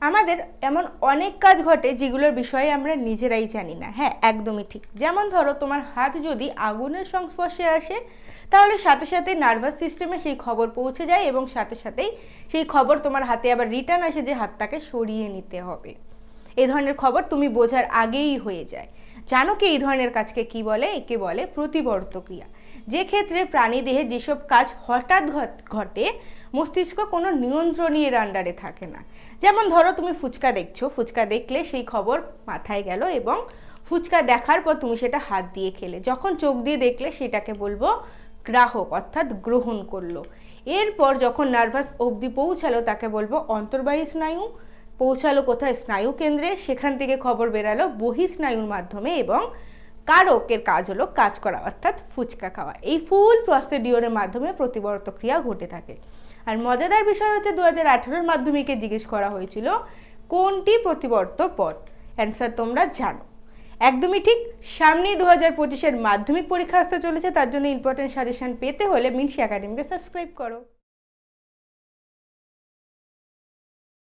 আমাদের এমন অনেক কাজ ঘটে যেগুলোর বিষয়ে আমরা নিজেরাই জানি না। হ্যাঁ, একদমই ঠিক। যেমন ধরো, তোমার হাত যদি আগুনের সংস্পর্শে আসে, তাহলে সাথে সাথে নার্ভাস সিস্টেমে সেই খবর পৌঁছে যায় এবং সাথে সাথেই সেই খবর তোমার হাতে আবার রিটার্ন আসে যে হাতটাকে সরিয়ে নিতে হবে। এই ধরনের খবর তুমি বোঝার আগেই হয়ে যায়। জানো কি এই ধরনের কাজকে কি বলে? একে বলে প্রতিবর্ত ক্রিয়া। যে ক্ষেত্রে প্রাণীদেহে যেসব কাজ হঠাৎ ঘটে, মস্তিষ্ক কোনো নিয়ন্ত্রণের আন্ডারে থাকে না। যেমন ধরো, তুমি ফুচকা দেখছো, ফুচকা দেখলে সেই খবর মাথায় গেল এবং ফুচকা দেখার পর তুমি সেটা হাত দিয়ে খেলে। যখন চোখ দিয়ে দেখলে সেটাকে বলবো গ্রাহক, অর্থাৎ গ্রহণ করলো। এরপর যখন নার্ভাস অবধি পৌঁছালো তাকে বলবো অন্তর্বাহী স্নায়ু। পৌঁছালো কোথায়? স্নায়ু কেন্দ্রে। সেখান থেকে খবর বেরালো বহিঃস্নায়ুর মাধ্যমে এবং কারকের কাজ হলো কাজ করা, অর্থাৎ ফুচকা খাওয়া। এই ফুল প্রসিডিওরের মাধ্যমে প্রতিবর্ত ক্রিয়া ঘটে থাকে। আর মজাদার বিষয় হচ্ছে 2018 মাধ্যমিকে জিজ্ঞেস করা হয়েছিল কোনটি প্রতিবর্ত পদ। অ্যান্সার তোমরা জানো, একদমই ঠিক। সামনেই 2025-এর মাধ্যমিক পরীক্ষা আসতে চলেছে, তার জন্য ইম্পর্টেন্ট সাজেশন পেতে হলে মিনসি একাডেমিকে সাবস্ক্রাইব করো।